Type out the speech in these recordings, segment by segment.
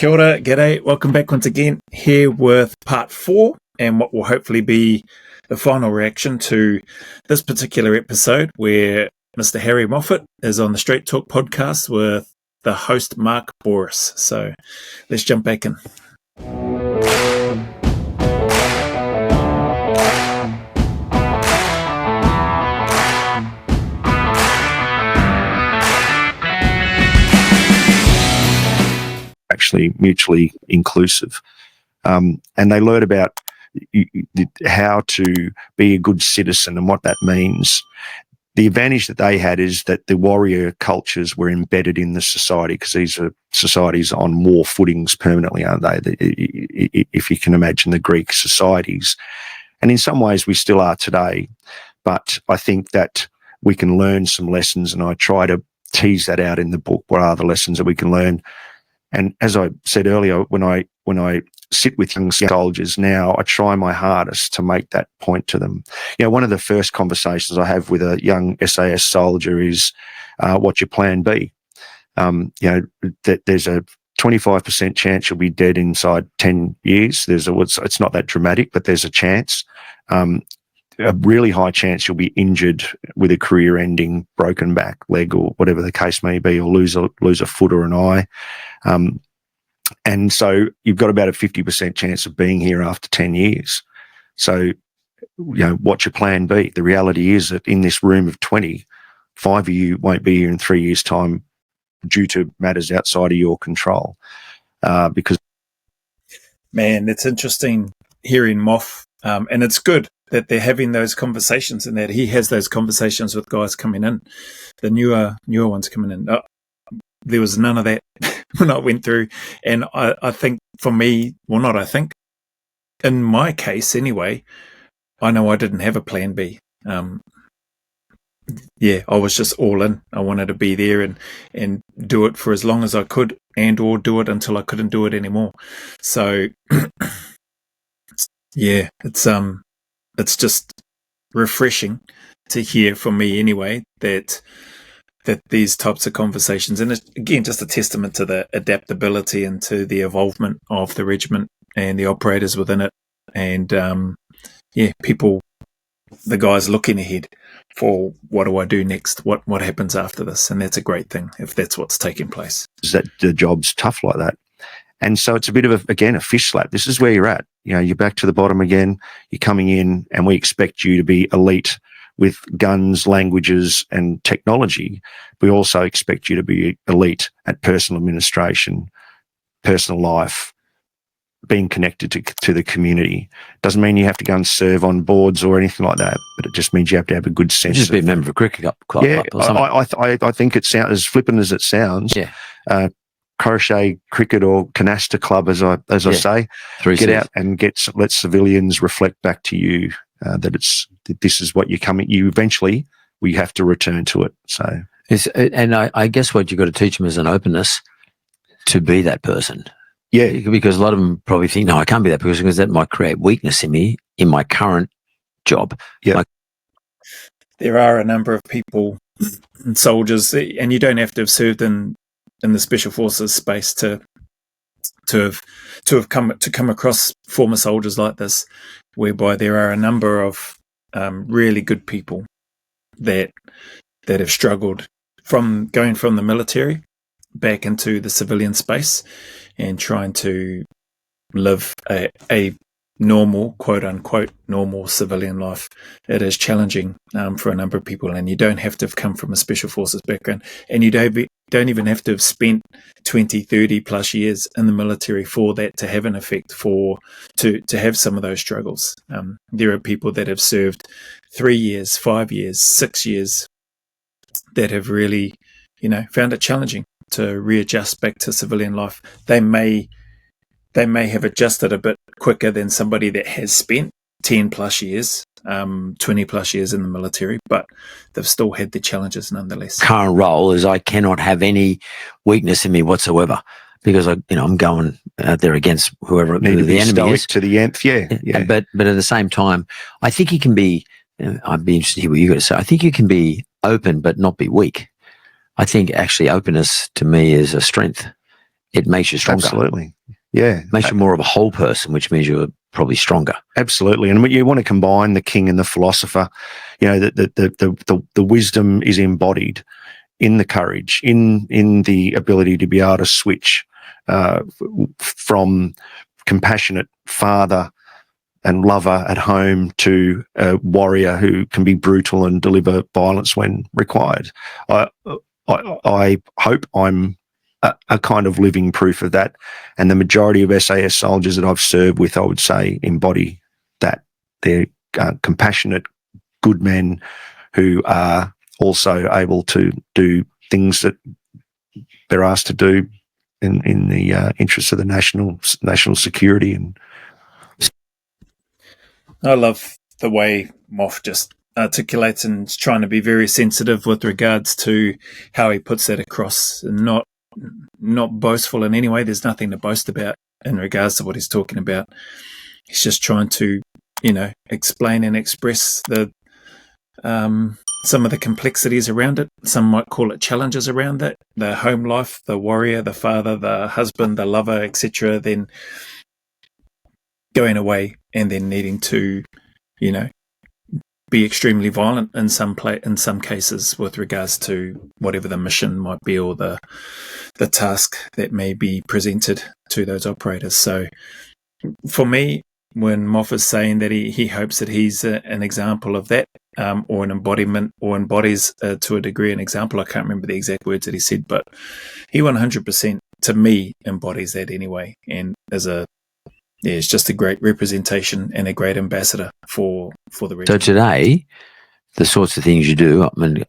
Kia ora, g'day. Welcome back once again here with part 4 and what will hopefully be the final reaction to this particular episode where Mr. Harry Moffitt is on the Straight Talk podcast with the host Mark Boris. So let's jump back in. Actually mutually inclusive. And they learn about how to be a good citizen and what that means. The advantage that they had is that the warrior cultures were embedded in the society, because these are societies on war footings permanently, aren't they? If you can imagine the Greek societies. And in some ways we still are today. But I think that we can learn some lessons, and I try to tease that out in the book. What are the lessons that we can learn? And as I said earlier, when I sit with young soldiers now, I try my hardest to make that point to them. You know, one of the first conversations I have with a young SAS soldier is, what's your plan B? You know, that there's a 25% chance you'll be dead inside 10 years. It's not that dramatic, but there's a chance. A really high chance you'll be injured with a career-ending broken back, leg, or whatever the case may be, or lose a foot or an eye. And so you've got about a 50% chance of being here after 10 years. So, you know, what's your plan B? The reality is that in this room of 20, 5 of you won't be here in 3 years' time due to matters outside of your control. Because, man, it's interesting hearing Moff, and it's good that they're having those conversations and that he has those conversations with guys coming in, the newer ones coming in. There was none of that when I went through. And I think for me, well, not I think, in my case anyway, I know I didn't have a plan B. Yeah, I was just all in. I wanted to be there and do it for as long as I could, and or do it until I couldn't do it anymore. So yeah, it's just refreshing to hear from me anyway that these types of conversations, and it's, again, just a testament to the adaptability and to the evolvement of the regiment and the operators within it, and people, the guys looking ahead for what do I do next, what happens after this, and that's a great thing if that's what's taking place. is that the job's tough like that. And so it's a bit of a fish slap. This is where you're at. You know, you're back to the bottom again. You're coming in, and we expect you to be elite with guns, languages, and technology. We also expect you to be elite at personal administration, personal life, being connected to the community. Doesn't mean you have to go and serve on boards or anything like that, but it just means you have to have a good sense. Just be a member of a cricket club. Yeah, I think it sounds, as flippant as it sounds. Yeah. Crochet, cricket, or canasta club, as I say, get out and let civilians reflect back to you that this is what you eventually we have to return to it. So, and I guess what you've got to teach them is an openness to be that person. Yeah, because a lot of them probably think, no, I can't be that person because that might create weakness in me in my current job. Yeah, there are a number of people, soldiers, and you don't have to have served in the special forces space to have come across former soldiers like this, whereby there are a number of really good people that have struggled from going from the military back into the civilian space and trying to live a normal, quote unquote, normal civilian life. It is challenging for a number of people, and you don't have to have come from a special forces background, and you don't even have to have spent 20, 30 plus years in the military for that to have an effect, to have some of those struggles. There are people that have served 3 years, 5 years, 6 years that have really, found it challenging to readjust back to civilian life. They may have adjusted a bit quicker than somebody that has spent 10 plus years, 20 plus years in the military, but they've still had their challenges nonetheless. Current role is I cannot have any weakness in me whatsoever because I'm going out there against whoever the enemy is. To the nth, yeah. But at the same time, I think you can be. I'd be interested to hear what you got to say. I think you can be open but not be weak. I think actually openness to me is a strength. it makes you stronger. Absolutely. Yeah. Makes you more of a whole person, which means you're probably stronger. Absolutely. And you want to combine the king and the philosopher. The wisdom is embodied in the courage, in the ability to be able to switch from compassionate father and lover at home to a warrior who can be brutal and deliver violence when required. I hope I'm a kind of living proof of that. And the majority of SAS soldiers that I've served with, I would say, embody that. They're compassionate, good men who are also able to do things that they're asked to do in the interests of the national security. And I love the way Moff just articulates and is trying to be very sensitive with regards to how he puts that across, and not boastful in any way. There's nothing to boast about in regards to what he's talking about. He's just trying to, explain and express the some of the complexities around it. Some might call it challenges around that. The home life, the warrior, the father, the husband, the lover, etc. Then going away and then needing to, be extremely violent in some cases with regards to whatever the mission might be or the task that may be presented to those operators. So for me, when Moff is saying that he hopes that he's an example of that, or an embodiment, or embodies to a degree an example, I can't remember the exact words that he said, but he 100% to me embodies that anyway, and it's just a great representation and a great ambassador for the region. So today, the sorts of things you do, I mean,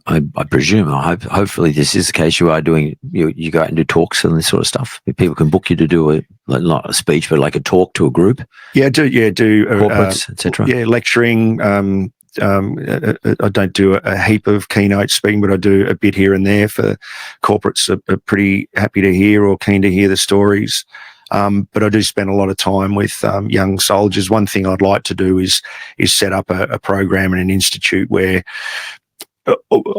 I presume, hopefully this is the case, you are doing, you go out and do talks and this sort of stuff. People can book you to do not a speech, but like a talk to a group. Do corporates, etc. Yeah, lecturing. I don't do a heap of keynote speaking, but I do a bit here and there for corporates are pretty happy to hear or keen to hear the stories. But I do spend a lot of time with young soldiers. One thing I'd like to do is set up a program and an institute where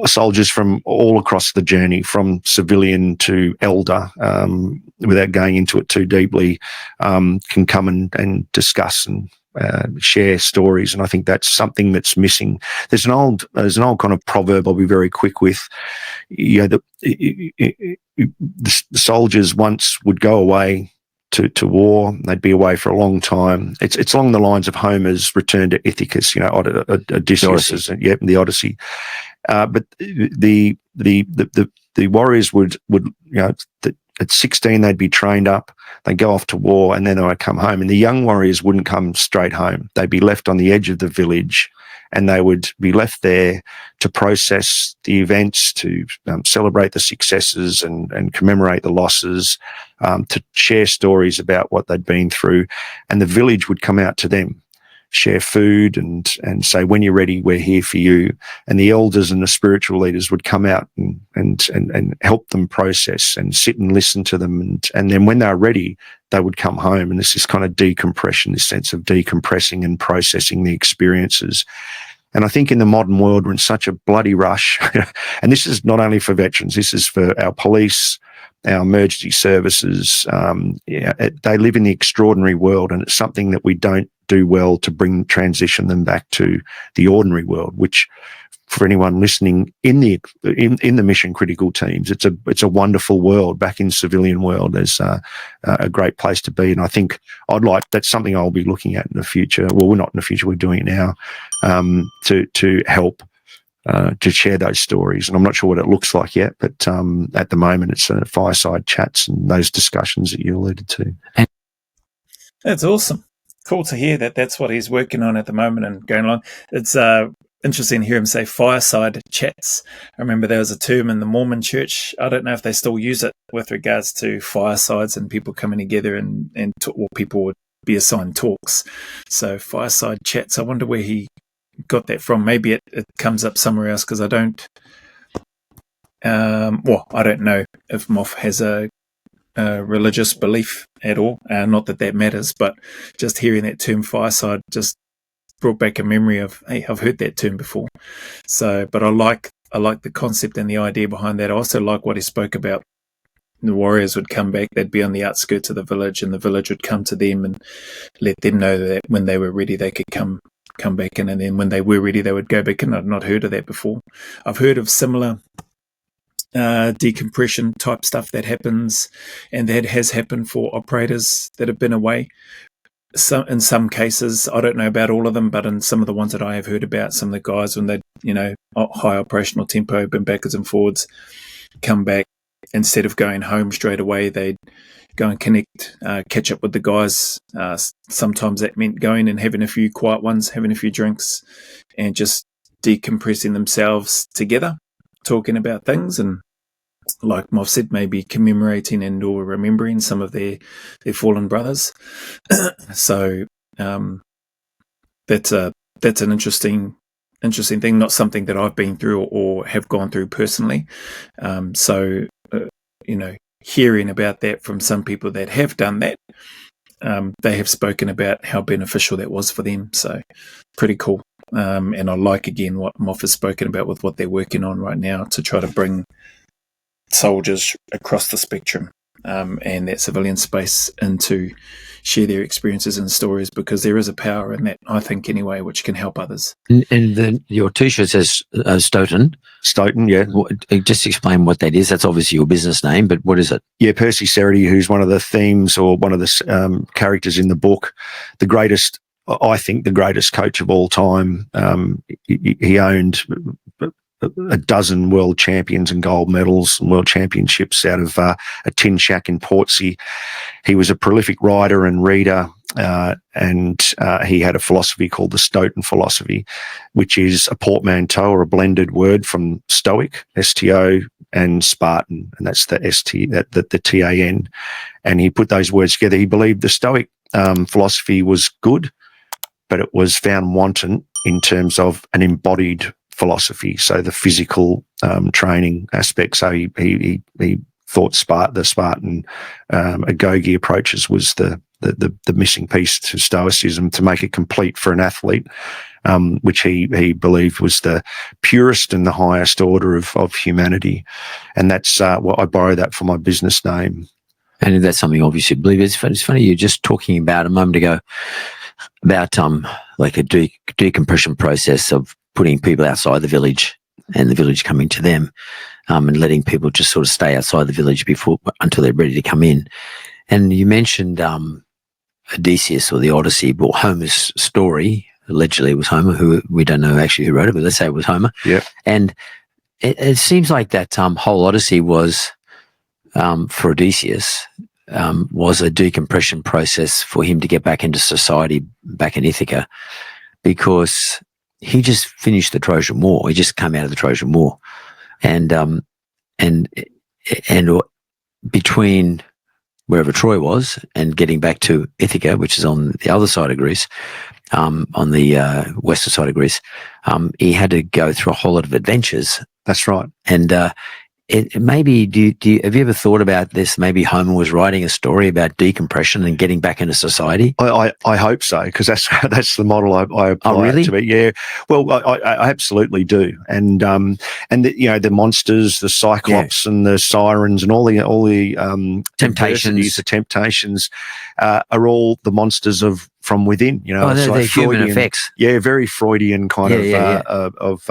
soldiers from all across the journey, from civilian to elder, without going into it too deeply, can come and discuss and share stories. And I think that's something that's missing. There's an old kind of proverb I'll be very quick with. The soldiers once would go away to war. They'd be away for a long time. It's along the lines of Homer's return to Ithacus, Odysseus, the Odyssey. But the warriors would at 16 they'd be trained up, they'd go off to war, and then they would come home. And the young warriors wouldn't come straight home. They'd be left on the edge of the village, and they would be left there to process the events, to celebrate the successes and commemorate the losses, to share stories about what they'd been through. And the village would come out to them, share food and say, when you're ready, we're here for you. And the elders and the spiritual leaders would come out and help them process and sit and listen to them. And then when they're ready, they would come home. And this is kind of decompression, this sense of decompressing and processing the experiences. And I think in the modern world, we're in such a bloody rush. And this is not only for veterans, this is for our police, our emergency services. They live in the extraordinary world, and it's something that we don't do well to transition them back to the ordinary world, which for anyone listening in the mission critical teams, it's a wonderful world. Back in civilian world, there's a great place to be. And I think that's something I'll be looking at in the future. Well, we're not in the future, we're doing it now, to help to share those stories. And I'm not sure what it looks like yet, but at the moment it's fireside chats and those discussions that you alluded to. That's awesome. Cool to hear that that's what he's working on at the moment and going along. It's interesting to hear him say fireside chats. I remember there was a term in the Mormon church. I don't know if they still use it with regards to firesides and people coming together and or people would be assigned talks. So fireside chats. I wonder where he got that from. Maybe it comes up somewhere else, because I don't know if Moff has a religious belief at all. Not that matters, but just hearing that term fireside just brought back a memory of, hey, I've heard that term before. So, but I like the concept and the idea behind that. I also like what he spoke about the warriors would come back. They'd be on the outskirts of the village, and the village would come to them and let them know that when they were ready, they could come back in, and then when they were ready, they would go back in. I'd not heard of that before. I've heard of similar decompression type stuff that happens, and that has happened for operators that have been away. So in some cases, I don't know about all of them, but in some of the ones that I have heard about, some of the guys, when they, high operational tempo, been backwards and forwards, come back, instead of going home straight away, they'd go and connect, catch up with the guys. Sometimes that meant going and having a few quiet ones, having a few drinks, and just decompressing themselves together, talking about things, and like Moff said, maybe commemorating and or remembering some of their fallen brothers. So that's an interesting thing, not something that I've been through or have gone through personally. Hearing about that from some people that have done that, they have spoken about how beneficial that was for them. So pretty cool. And I like, again, what Moff has spoken about with what they're working on right now to try to bring soldiers across the spectrum and that civilian space and to share their experiences and stories, because there is a power in that, I think, anyway, which can help others. And then your T-shirt says Stoughton. Stoughton, yeah. Just explain what that is. That's obviously your business name, but what is it? Yeah, Percy Cerity, who's one of the themes or one of the characters in the book, I think the greatest coach of all time. He owned a dozen world champions and gold medals and world championships out of a tin shack in Portsea. He was a prolific writer and reader, and he had a philosophy called the Stoughton philosophy, which is a portmanteau or a blended word from Stoic, S-T-O, and Spartan, and that's the the T-A-N. And he put those words together. He believed the Stoic philosophy was good, but it was found wanton in terms of an embodied philosophy, so the physical training aspect. So he thought the Spartan agoge approaches was the missing piece to Stoicism to make it complete for an athlete, which he believed was the purest and the highest order of humanity. And that's what I borrow that for my business name. And that's something obviously you believe. It's funny, you're just talking about a moment ago about like a decompression process of putting people outside the village and the village coming to them, and letting people just sort of stay outside the village until they're ready to come in. And you mentioned Odysseus or the Odyssey, or Homer's story. Allegedly, it was Homer, who we don't know actually who wrote it, but let's say it was Homer. Yeah. And it seems like that whole Odyssey was, for Odysseus, was a decompression process for him to get back into society, back in Ithaca, because he just finished the Trojan War. He just came out of the Trojan War, and between wherever Troy was and getting back to Ithaca, which is on the other side of Greece, on the western side of Greece, he had to go through a whole lot of adventures. That's right. And maybe have you ever thought about this? Maybe Homer was writing a story about decompression and getting back into society. I hope so, because that's the model I apply it to be. Yeah, well, I absolutely do, and the monsters, the Cyclops, and the sirens, and all the temptations, the temptations are all the monsters from within. They're like human effects. Yeah, very Freudian kind of.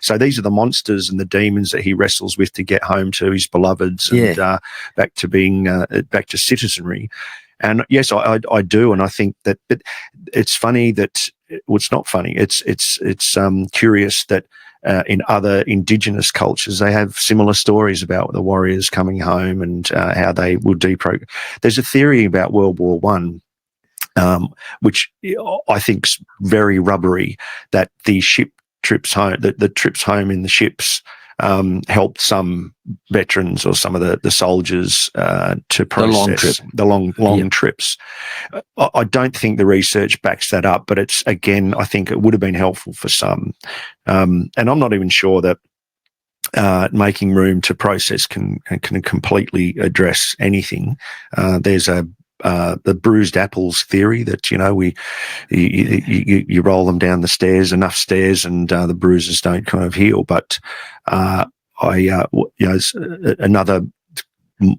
So these are the monsters and the demons that he wrestles with to get home to his beloveds and back to being back to citizenry. And yes, I do, and I think that. But it's funny that it's not funny. It's curious that in other indigenous cultures they have similar stories about the warriors coming home and how they will deprogram. There's a theory about World War One, which I think's very rubbery, that the ship trips home, the trips home in the ships helped some veterans or some of the soldiers to process the long trips. I don't think the research backs that up, but it's, again, I think it would have been helpful for some. And I'm not even sure that making room to process can completely address anything. There's the bruised apples theory that you roll them down the stairs, enough stairs, and the bruises don't kind of heal. But it's another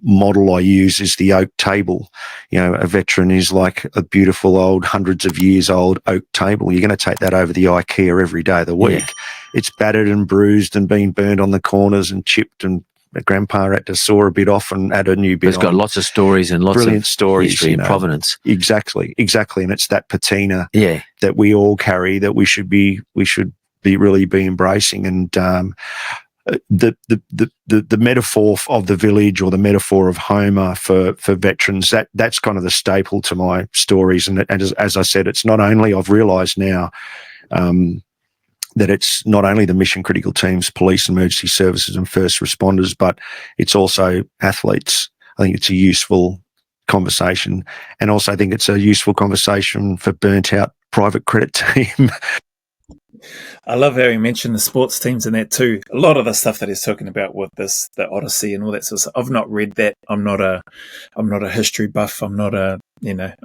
model I use is the oak table. You know, a veteran is like a beautiful old, hundreds of years old oak table. You're going to take that over the IKEA every day of the week. Yeah. It's battered and bruised and been burnt on the corners and chipped, and Grandpa had to saw a bit off and add a new bit. It's got lots of stories and lots brilliant of stories, history and provenance. Exactly. And it's that patina that we all carry that we should be really be embracing. And the metaphor of the village, or the metaphor of Homer for veterans, that's kind of the staple to my stories. And as I said, it's not only, I've realised now, that it's not only the mission critical teams, police, emergency services and first responders, but it's also athletes. I think it's a useful conversation, and also I think it's a useful conversation for burnt out private credit team. I love how he mentioned the sports teams and that too. A lot of the stuff that he's talking about with this, the Odyssey and all that sort of stuff, I've not read that. I'm not a history buff. I'm not I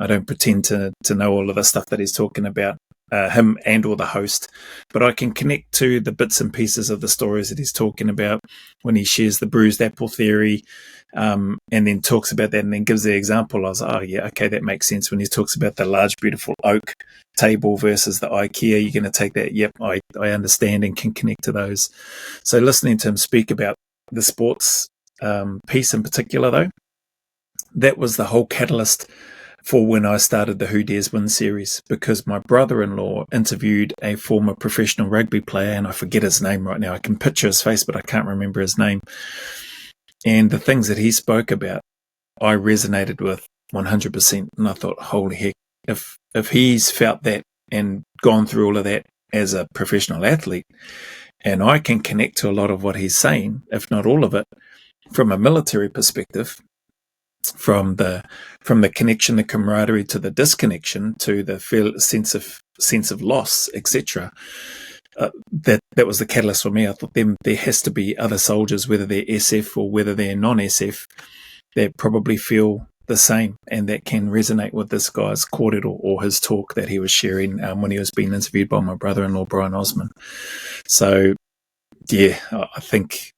don't pretend to know all of the stuff that he's talking about. Him and or the host, but I can connect to the bits and pieces of the stories that he's talking about when he shares the bruised apple theory, and then talks about that and then gives the example. I was like, oh yeah, okay, that makes sense. When he talks about the large beautiful oak table versus the IKEA, you're going to take that. Yep, I understand and can connect to those. So listening to him speak about the sports piece in particular, though, that was the whole catalyst for when I started the Who Dares Win series, because my brother-in-law interviewed a former professional rugby player, and I forget his name right now. I can picture his face, but I can't remember his name. And the things that he spoke about, I resonated with 100%. And I thought, holy heck, if he's felt that and gone through all of that as a professional athlete, and I can connect to a lot of what he's saying, if not all of it, from a military perspective, from the connection, the camaraderie, to the disconnection, to the sense of loss, etc. That was the catalyst for me. I thought there has to be other soldiers, whether they're SF or whether they're non-SF, that probably feel the same and that can resonate with this guy's quartet or his talk that he was sharing when he was being interviewed by my brother-in-law, Brian Osman. So, yeah, I think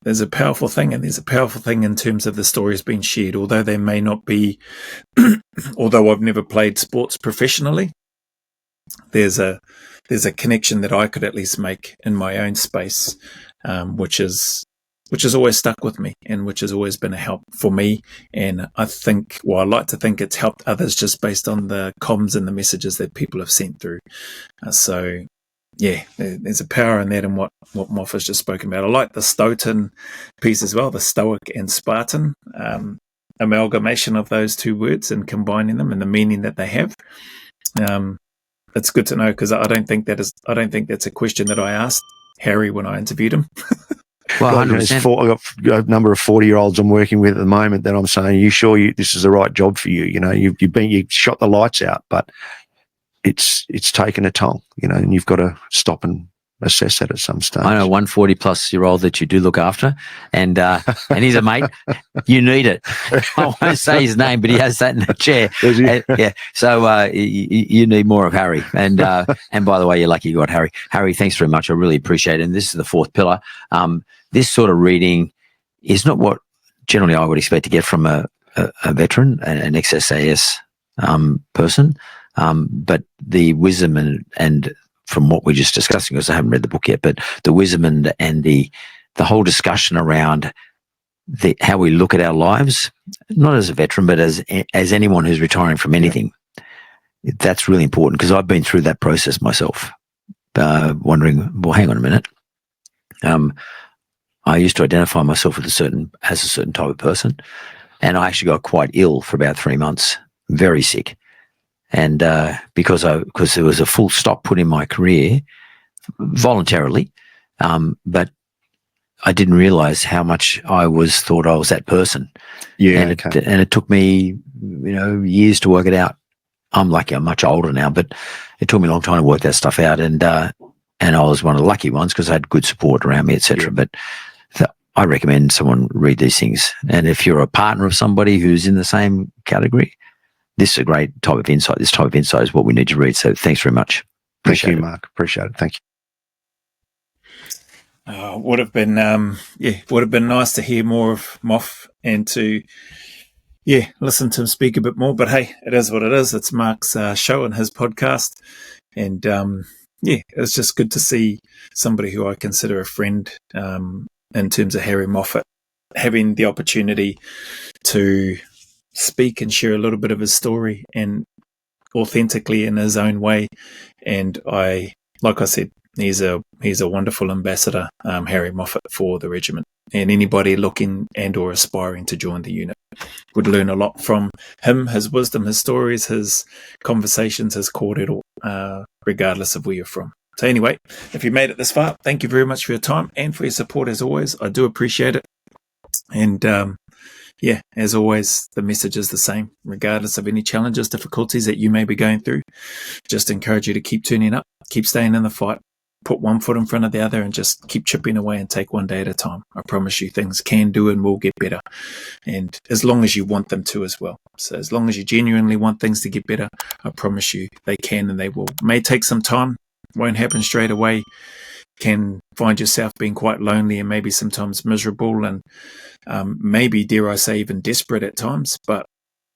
there's a powerful thing, and there's a powerful thing in terms of the stories being shared, although they may not be, although I've never played sports professionally, there's a connection that I could at least make in my own space, which has always stuck with me and which has always been a help for me. And I think, well, I like to think it's helped others just based on the comms and the messages that people have sent through. So yeah, there's a power in that, and what Moffitt's just spoken about. I like the Stoughton piece as well, the Stoic and Spartan amalgamation of those two words and combining them and the meaning that they have. It's good to know, because I don't think that's a question that I asked Harry when I interviewed him. Well, I've got a number of 40-year-olds I'm working with at the moment that I'm saying, are you sure this is the right job for you? You know, you shot the lights out, but it's taken a toll, you know, and you've got to stop and assess that at some stage. I know one 40-plus-year-old that you do look after, and he's a mate. You need it. I won't say his name, but he has that in the chair. Yeah. So you need more of Harry. And by the way, you're lucky you got Harry. Harry, thanks very much. I really appreciate it. And this is the fourth pillar. This sort of reading is not what generally I would expect to get from a veteran, an ex-SAS person, but the wisdom and from what we're just discussing, because I haven't read the book yet, but the wisdom and the whole discussion around how we look at our lives, not as a veteran, but as anyone who's retiring from anything. Yeah. That's really important, because I've been through that process myself, wondering, well, hang on a minute. I used to identify myself as a certain type of person, and I actually got quite ill for about 3 months, very sick. And because there was a full stop put in my career voluntarily, but I didn't realize how much I thought I was that person. Yeah, and it took me, years to work it out. I'm lucky, I'm much older now, but it took me a long time to work that stuff out. And I was one of the lucky ones because I had good support around me, etc. Yeah. But I recommend someone read these things. And if you're a partner of somebody who's in the same category, this is a great type of insight. This type of insight is what we need to read. So thanks very much. Thank you, Mark. Appreciate it. Thank you. Would have been would have been nice to hear more of Moff and to listen to him speak a bit more. But hey, it is what it is. It's Mark's show and his podcast, and it's just good to see somebody who I consider a friend in terms of Harry Moffitt having the opportunity to speak and share a little bit of his story and authentically in his own way. And like I said, he's a wonderful ambassador, Harry Moffitt, for the regiment, and anybody looking and or aspiring to join the unit would learn a lot from him, his wisdom, his stories, his conversations, his kōrero, regardless of where you're from. So anyway, if you made it this far, thank you very much for your time and for your support as always. I do appreciate it. And as always, the message is the same, regardless of any challenges, difficulties that you may be going through. Just encourage you to keep turning up, keep staying in the fight, put one foot in front of the other, and just keep chipping away and take one day at a time. I promise you things can do and will get better. And as long as you want them to as well. So as long as you genuinely want things to get better, I promise you they can and they will. May take some time, won't happen straight away. Can find yourself being quite lonely and maybe sometimes miserable and maybe, dare I say, even desperate at times, but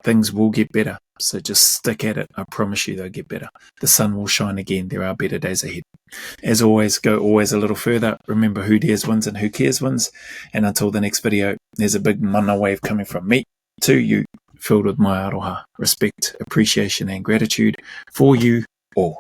things will get better. So just stick at it. I promise you they'll get better. The sun will shine again. There are better days ahead. As always, go always a little further. Remember, who dares wins and who cares wins. And until the next video, there's a big mana wave coming from me to you, filled with my aroha, respect, appreciation and gratitude for you all.